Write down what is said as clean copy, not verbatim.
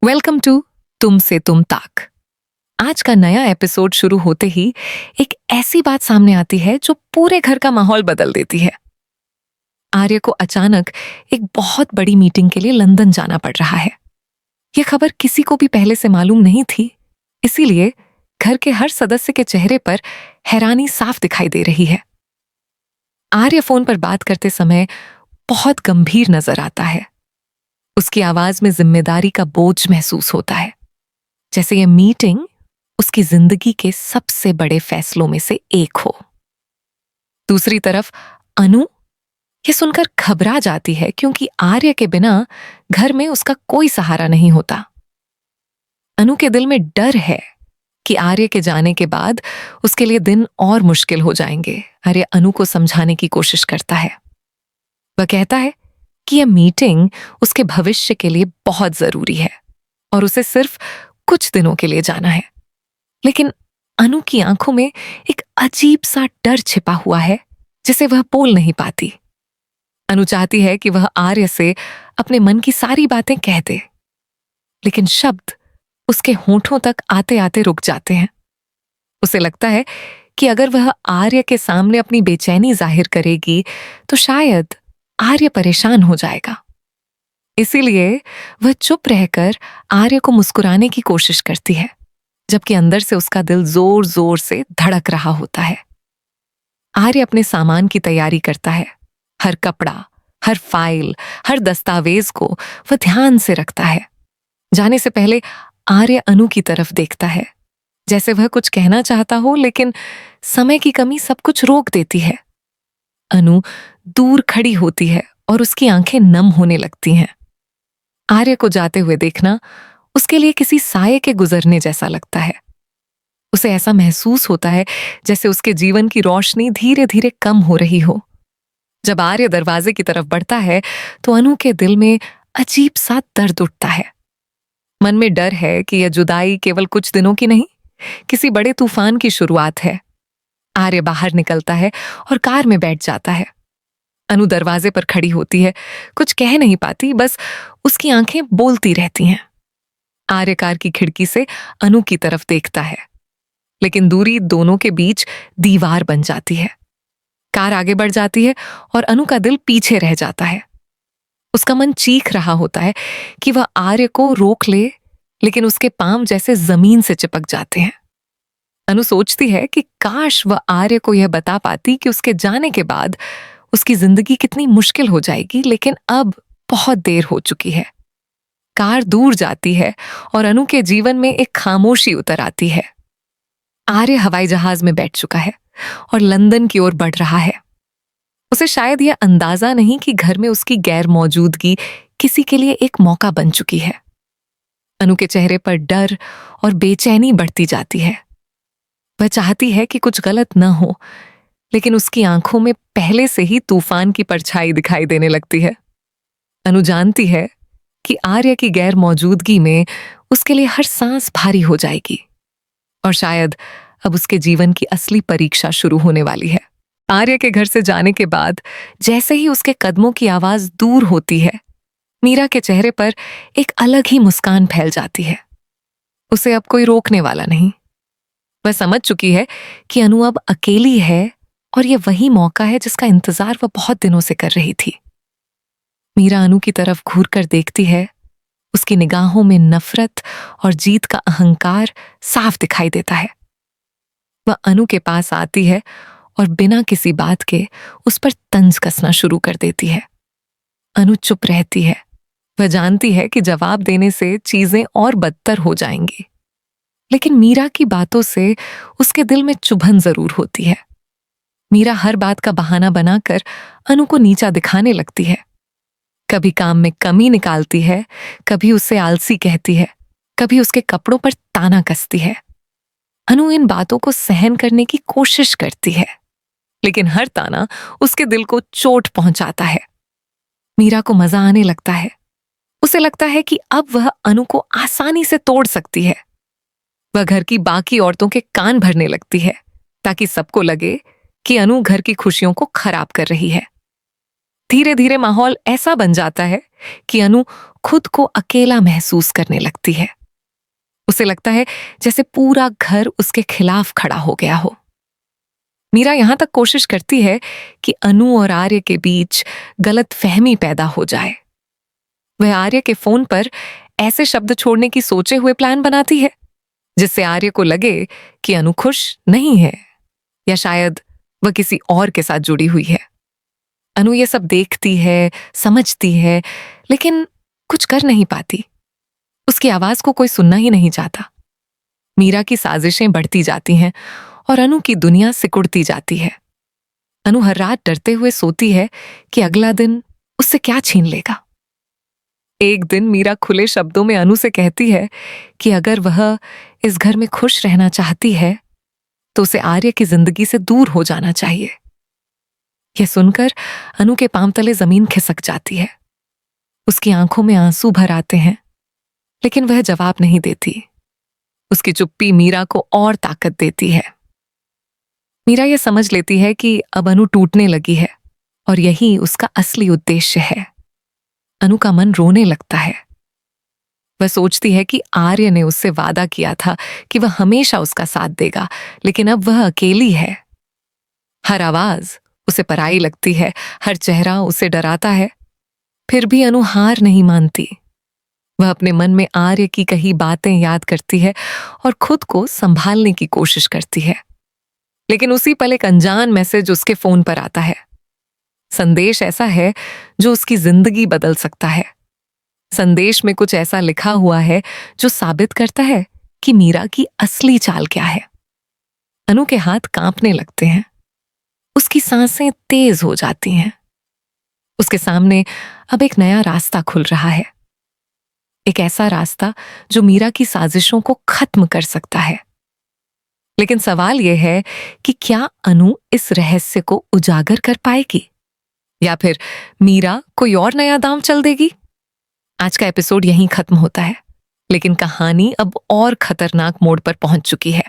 Welcome to तुम से तुम तक। आज का नया एपिसोड शुरू होते ही एक ऐसी बात सामने आती है जो पूरे घर का माहौल बदल देती है। आर्य को अचानक एक बहुत बड़ी मीटिंग के लिए लंदन जाना पड़ रहा है। यह खबर किसी को भी पहले से मालूम नहीं थी, इसीलिए घर के हर सदस्य के चेहरे पर हैरानी साफ दिखाई दे रही है। आर्य फोन पर बात करते समय बहुत गंभीर नजर आता है। उसकी आवाज में जिम्मेदारी का बोझ महसूस होता है, जैसे यह मीटिंग उसकी जिंदगी के सबसे बड़े फैसलों में से एक हो। दूसरी तरफ अनु ये सुनकर घबरा जाती है, क्योंकि आर्य के बिना घर में उसका कोई सहारा नहीं होता। अनु के दिल में डर है कि आर्य के जाने के बाद उसके लिए दिन और मुश्किल हो जाएंगे। आर्य अनु को समझाने की कोशिश करता है। वह कहता है कि यह मीटिंग उसके भविष्य के लिए बहुत जरूरी है और उसे सिर्फ कुछ दिनों के लिए जाना है। लेकिन अनु की आंखों में एक अजीब सा डर छिपा हुआ है, जिसे वह बोल नहीं पाती। अनु चाहती है कि वह आर्य से अपने मन की सारी बातें कह दे, लेकिन शब्द उसके होठों तक आते आते रुक जाते हैं। उसे लगता है कि अगर वह आर्य के सामने अपनी बेचैनी जाहिर करेगी तो शायद आर्य परेशान हो जाएगा। इसीलिए वह चुप रहकर आर्य को मुस्कुराने की कोशिश करती है, जबकि अंदर से उसका दिल जोर जोर से धड़क रहा होता है। आर्य अपने सामान की तैयारी करता है। हर कपड़ा, हर फाइल, हर दस्तावेज को वह ध्यान से रखता है। जाने से पहले आर्य अनु की तरफ देखता है, जैसे वह कुछ कहना चाहता हो, लेकिन समय की कमी सब कुछ रोक देती है। अनु दूर खड़ी होती है और उसकी आंखें नम होने लगती हैं। आर्य को जाते हुए देखना उसके लिए किसी साये के गुजरने जैसा लगता है। उसे ऐसा महसूस होता है जैसे उसके जीवन की रोशनी धीरे धीरे कम हो रही हो। जब आर्य दरवाजे की तरफ बढ़ता है तो अनु के दिल में अजीब सा दर्द उठता है। मन में डर है कि यह जुदाई केवल कुछ दिनों की नहीं, किसी बड़े तूफान की शुरुआत है। आर्य बाहर निकलता है और कार में बैठ जाता है। अनु दरवाजे पर खड़ी होती है, कुछ कह नहीं पाती, बस उसकी आंखें बोलती रहती हैं। आर्य कार की खिड़की से अनु की तरफ देखता है, लेकिन दूरी दोनों के बीच दीवार बन जाती है। कार आगे बढ़ जाती है और अनु का दिल पीछे रह जाता है। उसका मन चीख रहा होता है कि वह आर्य को रोक ले, लेकिन उसके पांव जैसे जमीन से चिपक जाते हैं। अनु सोचती है कि काश वह आर्य को यह बता पाती कि उसके जाने के बाद उसकी जिंदगी कितनी मुश्किल हो जाएगी, लेकिन अब बहुत देर हो चुकी है। कार दूर जाती है और अनु के जीवन में एक खामोशी उतर आती है। आर्य हवाई जहाज में बैठ चुका है और लंदन की ओर बढ़ रहा है। उसे शायद यह अंदाजा नहीं कि घर में उसकी गैर मौजूदगी किसी के लिए एक मौका बन चुकी है। अनु के चेहरे पर डर और बेचैनी बढ़ती जाती है। वह चाहती है कि कुछ गलत न हो, लेकिन उसकी आंखों में पहले से ही तूफान की परछाई दिखाई देने लगती है। अनु जानती है कि आर्य की गैर मौजूदगी में उसके लिए हर सांस भारी हो जाएगी और शायद अब उसके जीवन की असली परीक्षा शुरू होने वाली है। आर्य के घर से जाने के बाद जैसे ही उसके कदमों की आवाज दूर होती है, मीरा के चेहरे पर एक अलग ही मुस्कान फैल जाती है। उसे अब कोई रोकने वाला नहीं। वह समझ चुकी है कि अनु अब अकेली है और यह वही मौका है जिसका इंतजार वह बहुत दिनों से कर रही थी। मीरा अनु की तरफ घूर कर देखती है। उसकी निगाहों में नफरत और जीत का अहंकार साफ दिखाई देता है। वह अनु के पास आती है और बिना किसी बात के उस पर तंज कसना शुरू कर देती है। अनु चुप रहती है। वह जानती है कि जवाब देने से चीजें और बदतर हो जाएंगी, लेकिन मीरा की बातों से उसके दिल में चुभन जरूर होती है। मीरा हर बात का बहाना बनाकर अनु को नीचा दिखाने लगती है। कभी काम में कमी निकालती है, कभी उसे आलसी कहती है, कभी उसके कपड़ों पर ताना कसती है। अनु इन बातों को सहन करने की कोशिश करती है, लेकिन हर ताना उसके दिल को चोट पहुंचाता है। मीरा को मजा आने लगता है। उसे लगता है कि अब वह अनु को आसानी से तोड़ सकती है। वह घर की बाकी औरतों के कान भरने लगती है, ताकि सबको लगे कि अनु घर की खुशियों को खराब कर रही है। धीरे धीरे माहौल ऐसा बन जाता है कि अनु खुद को अकेला महसूस करने लगती है। उसे लगता है जैसे पूरा घर उसके खिलाफ खड़ा हो गया हो। मीरा यहां तक कोशिश करती है कि अनु और आर्य के बीच गलतफहमी पैदा हो जाए। वह आर्य के फोन पर ऐसे शब्द छोड़ने की सोचे हुए प्लान बनाती है जिससे आर्य को लगे कि अनु खुश नहीं है, या शायद वह किसी और के साथ जुड़ी हुई है। अनु ये सब देखती है, समझती है, लेकिन कुछ कर नहीं पाती। उसकी आवाज को कोई सुनना ही नहीं चाहता। मीरा की साजिशें बढ़ती जाती हैं और अनु की दुनिया सिकुड़ती जाती है। अनु हर रात डरते हुए सोती है कि अगला दिन उससे क्या छीन लेगा। एक दिन मीरा खुले शब्दों में अनु से कहती है कि अगर वह इस घर में खुश रहना चाहती है तो उसे आर्य की जिंदगी से दूर हो जाना चाहिए। यह सुनकर अनु के पांव तले जमीन खिसक जाती है। उसकी आंखों में आंसू भर आते हैं, लेकिन वह जवाब नहीं देती। उसकी चुप्पी मीरा को और ताकत देती है। मीरा यह समझ लेती है कि अब अनु टूटने लगी है और यही उसका असली उद्देश्य है। अनु का मन रोने लगता है। वह सोचती है कि आर्य ने उससे वादा किया था कि वह हमेशा उसका साथ देगा, लेकिन अब वह अकेली है। हर आवाज उसे पराई लगती है, हर चेहरा उसे डराता है। फिर भी अनु हार नहीं मानती। वह अपने मन में आर्य की कही बातें याद करती है और खुद को संभालने की कोशिश करती है। लेकिन उसी पल एक अनजान मैसेज उसके फोन पर आता है। संदेश ऐसा है जो उसकी जिंदगी बदल सकता है। संदेश में कुछ ऐसा लिखा हुआ है जो साबित करता है कि मीरा की असली चाल क्या है। अनु के हाथ कांपने लगते हैं। उसकी सांसें तेज हो जाती हैं। उसके सामने अब एक नया रास्ता खुल रहा है। एक ऐसा रास्ता जो मीरा की साजिशों को खत्म कर सकता है। लेकिन सवाल यह है कि क्या अनु इस रहस्य को उजागर कर पाएगी, या फिर मीरा कोई और नया दांव चल देगी? आज का एपिसोड यहीं खत्म होता है, लेकिन कहानी अब और खतरनाक मोड़ पर पहुंच चुकी है।